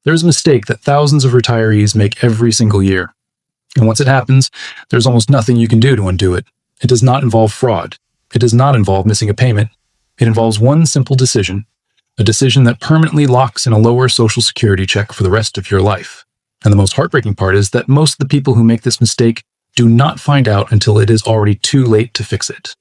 There's a mistake that thousands of retirees make every single year. And once it happens, there's almost nothing you can do to undo it. It does not involve fraud. It does not involve missing a payment. It involves one simple decision, a decision that permanently locks in a lower Social Security check for the rest of your life. And the most heartbreaking part is that most of the people who make this mistake do not find out until it is already too late to fix it.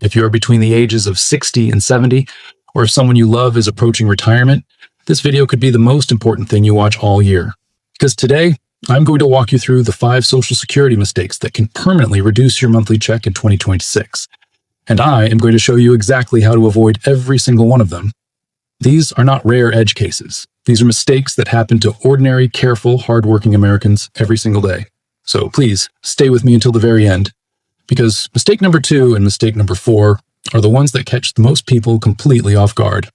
If you're between the ages of 60 and 70, or if someone you love is approaching retirement, this video could be the most important thing you watch all year. Because today, I'm going to walk you through the 5 Social Security mistakes that can permanently reduce your monthly check in 2026. And I am going to show you exactly how to avoid every single one of them. These are not rare edge cases. These are mistakes that happen to ordinary, careful, hardworking Americans every single day. So please, stay with me until the very end, because mistake number 2 and mistake number 4 are the ones that catch the most people completely off guard.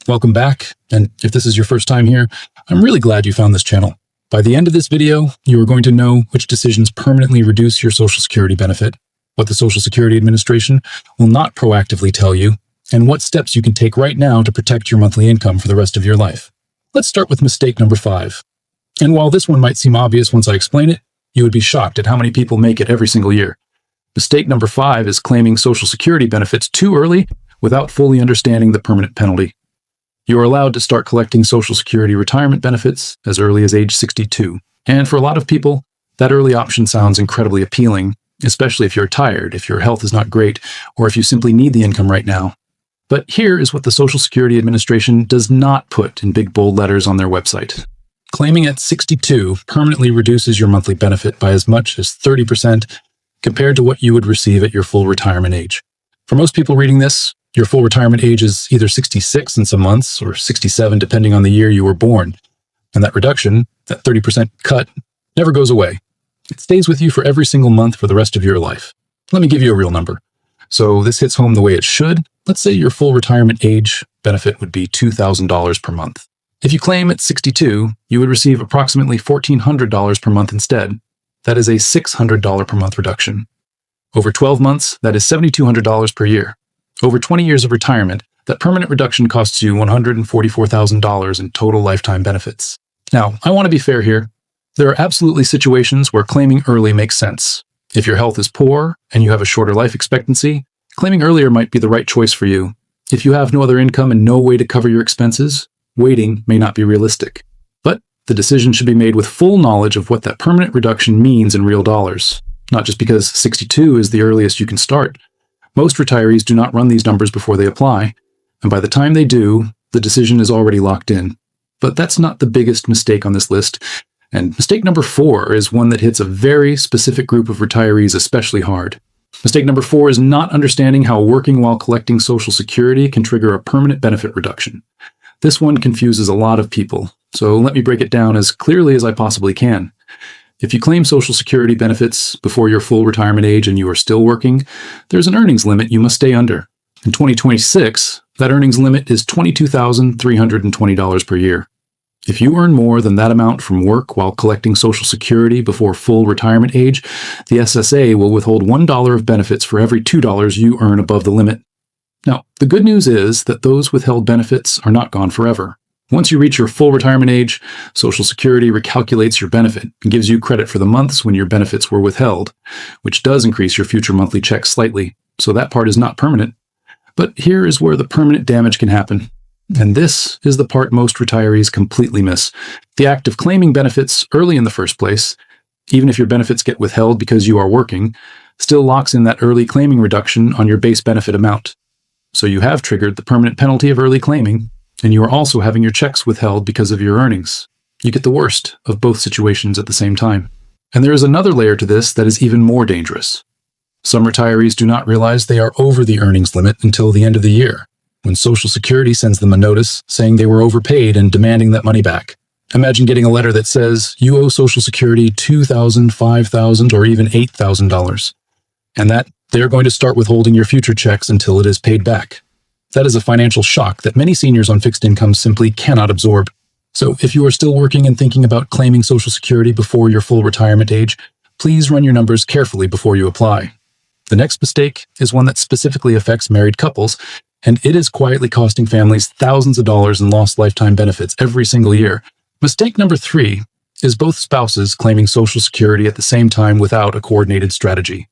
Welcome back, and if this is your first time here, I'm really glad you found this channel. By the end of this video, you are going to know which decisions permanently reduce your Social Security benefit, what the Social Security Administration will not proactively tell you, and what steps you can take right now to protect your monthly income for the rest of your life. Let's start with mistake number 5. And while this one might seem obvious once I explain it, you would be shocked at how many people make it every single year. Mistake number 5 is claiming Social Security benefits too early without fully understanding the permanent penalty. You are allowed to start collecting Social Security retirement benefits as early as age 62. And for a lot of people, that early option sounds incredibly appealing, especially if you're tired, if your health is not great, or if you simply need the income right now. But here is what the Social Security Administration does not put in big bold letters on their website. Claiming at 62 permanently reduces your monthly benefit by as much as 30% compared to what you would receive at your full retirement age. For most people reading this, your full retirement age is either 66 in some months or 67 depending on the year you were born. And that reduction, that 30% cut, never goes away. It stays with you for every single month for the rest of your life. Let me give you a real number. So this hits home the way it should. Let's say your full retirement age benefit would be $2,000 per month. If you claim at 62, you would receive approximately $1,400 per month instead. That is a $600 per month reduction. Over 12 months, that is $7,200 per year. Over 20 years of retirement, that permanent reduction costs you $144,000 in total lifetime benefits. Now, I want to be fair here. There are absolutely situations where claiming early makes sense. If your health is poor and you have a shorter life expectancy, claiming earlier might be the right choice for you. If you have no other income and no way to cover your expenses, waiting may not be realistic. But the decision should be made with full knowledge of what that permanent reduction means in real dollars, not just because 62 is the earliest you can start. Most retirees do not run these numbers before they apply, and by the time they do, the decision is already locked in. But that's not the biggest mistake on this list, and mistake number 4 is one that hits a very specific group of retirees especially hard. Mistake number 4 is not understanding how working while collecting Social Security can trigger a permanent benefit reduction. This one confuses a lot of people, so let me break it down as clearly as I possibly can. If you claim Social Security benefits before your full retirement age and you are still working, there's an earnings limit you must stay under. In 2026, that earnings limit is $22,320 per year. If you earn more than that amount from work while collecting Social Security before full retirement age, the SSA will withhold $1 of benefits for every $2 you earn above the limit. Now, the good news is that those withheld benefits are not gone forever. Once you reach your full retirement age, Social Security recalculates your benefit and gives you credit for the months when your benefits were withheld, which does increase your future monthly check slightly, so that part is not permanent. But here is where the permanent damage can happen. And this is the part most retirees completely miss. The act of claiming benefits early in the first place, even if your benefits get withheld because you are working, still locks in that early claiming reduction on your base benefit amount. So you have triggered the permanent penalty of early claiming, and you are also having your checks withheld because of your earnings. You get the worst of both situations at the same time. And there is another layer to this that is even more dangerous. Some retirees do not realize they are over the earnings limit until the end of the year, when Social Security sends them a notice saying they were overpaid and demanding that money back. Imagine getting a letter that says you owe Social Security $2,000, $5,000, or even $8,000, and that they are going to start withholding your future checks until it is paid back. That is a financial shock that many seniors on fixed income simply cannot absorb. So if you are still working and thinking about claiming Social Security before your full retirement age, please run your numbers carefully before you apply. The next mistake is one that specifically affects married couples, and it is quietly costing families thousands of dollars in lost lifetime benefits every single year, Mistake number 3 is both spouses claiming Social Security at the same time without a coordinated strategy.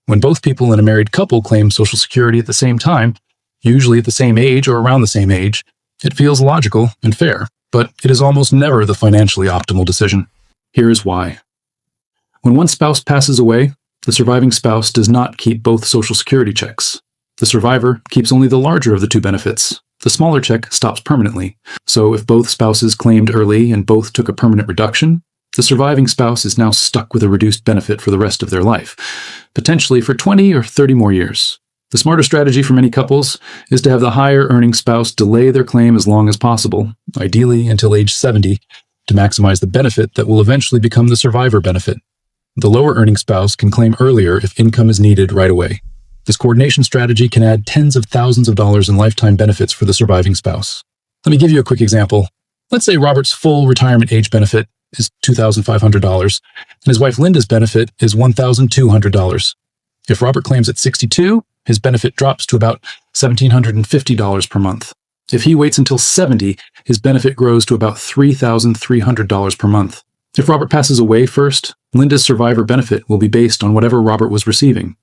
When both people in a married couple claim Social Security at the same time, usually at the same age or around the same age, it feels logical and fair, but it is almost never the financially optimal decision. Here is why. When one spouse passes away, the surviving spouse does not keep both Social Security checks. The survivor keeps only the larger of the two benefits. The smaller check stops permanently. So if both spouses claimed early and both took a permanent reduction, the surviving spouse is now stuck with a reduced benefit for the rest of their life, potentially for 20 or 30 more years. The smarter strategy for many couples is to have the higher earning spouse delay their claim as long as possible, ideally until age 70, to maximize the benefit that will eventually become the survivor benefit. The lower earning spouse can claim earlier if income is needed right away. This coordination strategy can add tens of thousands of dollars in lifetime benefits for the surviving spouse. Let me give you a quick example. Let's say Robert's full retirement age benefit is $2,500, and his wife Linda's benefit is $1,200. If Robert claims at 62, his benefit drops to about $1,750 per month. If he waits until 70, his benefit grows to about $3,300 per month. If Robert passes away first, Linda's survivor benefit will be based on whatever Robert was receiving.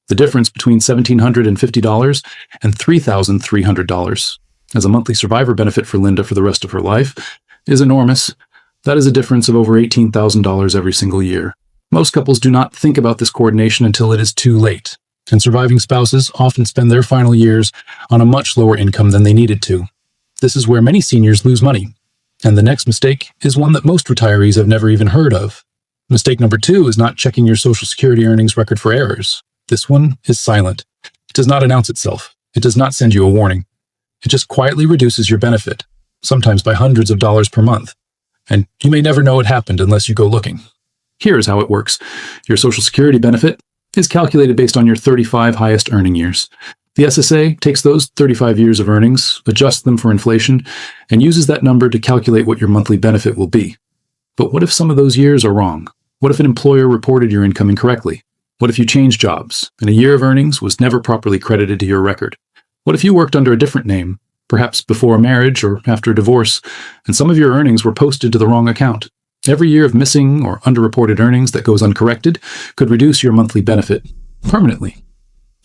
The difference between $1,750 and $3,300 as a monthly survivor benefit for Linda for the rest of her life is enormous. That is a difference of over $18,000 every single year. Most couples do not think about this coordination until it is too late, and surviving spouses often spend their final years on a much lower income than they needed to. This is where many seniors lose money. And the next mistake is one that most retirees have never even heard of. Mistake number 2 is not checking your Social Security earnings record for errors. This one is silent. It does not announce itself. It does not send you a warning. It just quietly reduces your benefit, sometimes by hundreds of dollars per month. And you may never know it happened unless you go looking. Here is how it works. Your Social Security benefit is calculated based on your 35 highest earning years. The SSA takes those 35 years of earnings, adjusts them for inflation, and uses that number to calculate what your monthly benefit will be. But what if some of those years are wrong? What if an employer reported your income incorrectly? What if you changed jobs, and a year of earnings was never properly credited to your record? What if you worked under a different name, perhaps before a marriage or after a divorce, and some of your earnings were posted to the wrong account? Every year of missing or underreported earnings that goes uncorrected could reduce your monthly benefit permanently.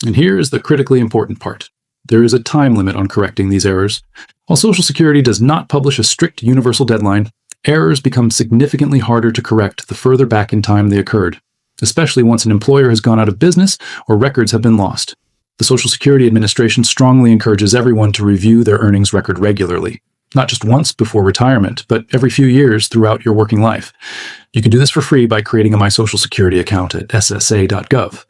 And here is the critically important part. There is a time limit on correcting these errors. While Social Security does not publish a strict universal deadline, errors become significantly harder to correct the further back in time they occurred, especially once an employer has gone out of business or records have been lost. The Social Security Administration strongly encourages everyone to review their earnings record regularly, not just once before retirement, but every few years throughout your working life. You can do this for free by creating a My Social Security account at ssa.gov.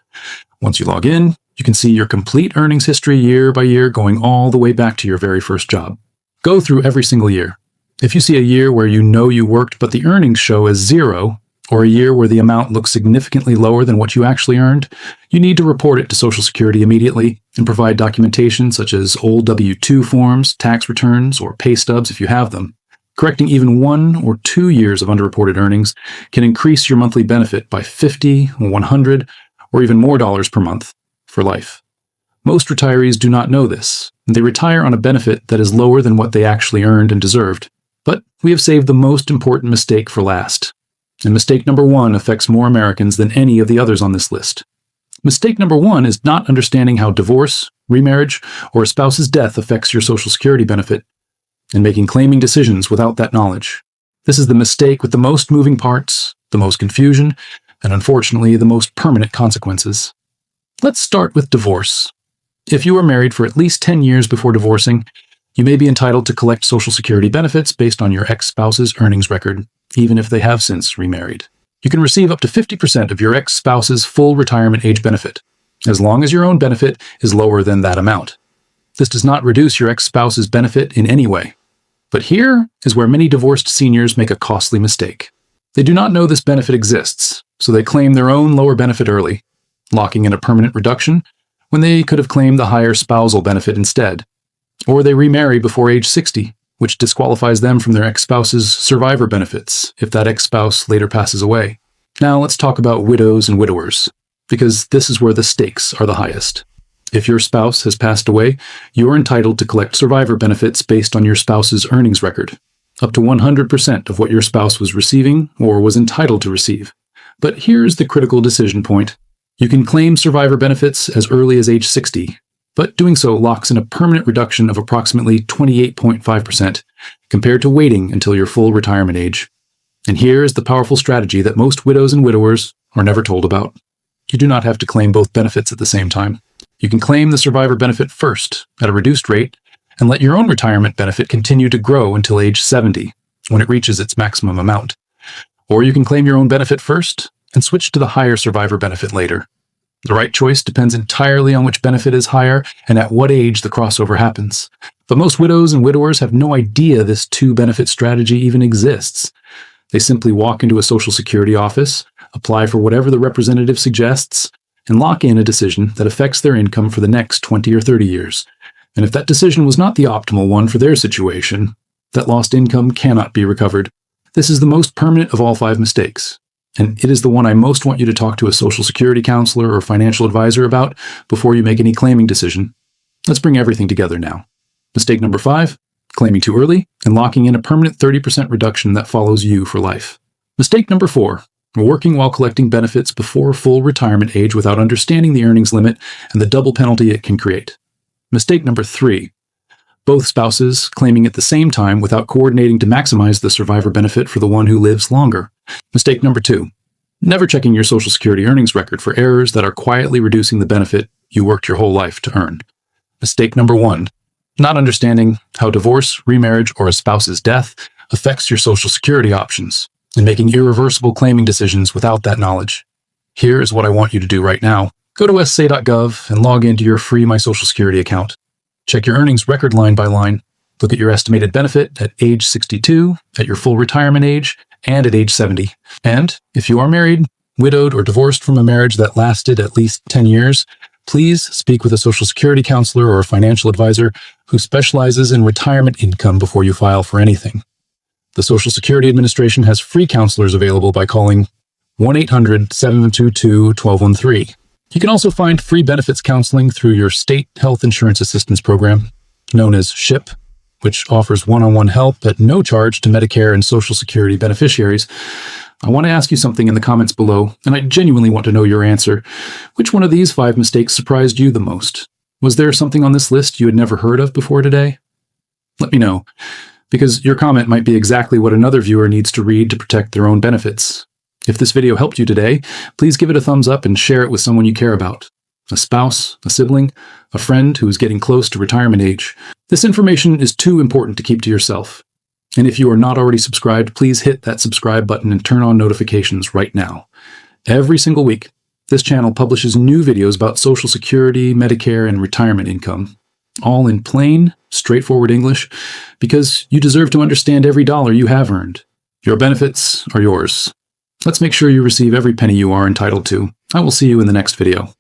Once you log in, you can see your complete earnings history year by year going all the way back to your very first job. Go through every single year. If you see a year where you know you worked but the earnings show as 0, or a year where the amount looks significantly lower than what you actually earned, you need to report it to Social Security immediately and provide documentation such as old W-2 forms, tax returns, or pay stubs if you have them. Correcting even 1 or 2 years of underreported earnings can increase your monthly benefit by $50, $100, or even more dollars per month for life. Most retirees do not know this, and they retire on a benefit that is lower than what they actually earned and deserved. But we have saved the most important mistake for last. And mistake number 1 affects more Americans than any of the others on this list. Mistake number 1 is not understanding how divorce, remarriage, or a spouse's death affects your Social Security benefit, and making claiming decisions without that knowledge. This is the mistake with the most moving parts, the most confusion, and unfortunately the most permanent consequences. Let's start with divorce. If you were married for at least 10 years before divorcing, you may be entitled to collect Social Security benefits based on your ex-spouse's earnings record, even if they have since remarried. You can receive up to 50% of your ex-spouse's full retirement age benefit, as long as your own benefit is lower than that amount. This does not reduce your ex-spouse's benefit in any way. But here is where many divorced seniors make a costly mistake. They do not know this benefit exists, so they claim their own lower benefit early, locking in a permanent reduction when they could have claimed the higher spousal benefit instead. Or they remarry before age 60, which disqualifies them from their ex-spouse's survivor benefits if that ex-spouse later passes away. Now let's talk about widows and widowers, because this is where the stakes are the highest. If your spouse has passed away, you are entitled to collect survivor benefits based on your spouse's earnings record. up to 100% of what your spouse was receiving or was entitled to receive. But here's the critical decision point. You can claim survivor benefits as early as age 60, but doing so locks in a permanent reduction of approximately 28.5% compared to waiting until your full retirement age. And here is the powerful strategy that most widows and widowers are never told about. You do not have to claim both benefits at the same time. You can claim the survivor benefit first at a reduced rate and let your own retirement benefit continue to grow until age 70 when it reaches its maximum amount. Or you can claim your own benefit first and switch to the higher survivor benefit later. The right choice depends entirely on which benefit is higher and at what age the crossover happens. But most widows and widowers have no idea this two-benefit strategy even exists. They simply walk into a Social Security office, apply for whatever the representative suggests, and lock in a decision that affects their income for the next 20 or 30 years. And if that decision was not the optimal one for their situation, that lost income cannot be recovered. This is the most permanent of all 5 mistakes, and it is the one I most want you to talk to a Social Security counselor or financial advisor about before you make any claiming decision. Let's bring everything together now. Mistake number 5, claiming too early and locking in a permanent 30% reduction that follows you for life. Mistake number 4, working while collecting benefits before full retirement age without understanding the earnings limit and the double penalty it can create. Mistake number 3, both spouses claiming at the same time without coordinating to maximize the survivor benefit for the one who lives longer. Mistake number 2, never checking your Social Security earnings record for errors that are quietly reducing the benefit you worked your whole life to earn. Mistake number 1, not understanding how divorce, remarriage, or a spouse's death affects your Social Security options and making irreversible claiming decisions without that knowledge. Here is what I want you to do right now. Go to ssa.gov and log into your free My Social Security account. Check your earnings record line by line. Look at your estimated benefit at age 62, at your full retirement age, and at age 70. And if you are married, widowed, or divorced from a marriage that lasted at least 10 years, please speak with a Social Security counselor or a financial advisor who specializes in retirement income before you file for anything. The Social Security Administration has free counselors available by calling 1-800-722-1213. You can also find free benefits counseling through your State Health Insurance Assistance Program, known as SHIP, which offers one-on-one help at no charge to Medicare and Social Security beneficiaries. I want to ask you something in the comments below, and I genuinely want to know your answer. Which one of these 5 mistakes surprised you the most? Was there something on this list you had never heard of before today? Let me know, because your comment might be exactly what another viewer needs to read to protect their own benefits. If this video helped you today, please give it a thumbs up and share it with someone you care about. A spouse, a sibling, a friend who is getting close to retirement age. This information is too important to keep to yourself. And if you are not already subscribed, please hit that subscribe button and turn on notifications right now. Every single week, this channel publishes new videos about Social Security, Medicare, and retirement income, all in plain, straightforward English, because you deserve to understand every dollar you have earned. Your benefits are yours. Let's make sure you receive every penny you are entitled to. I will see you in the next video.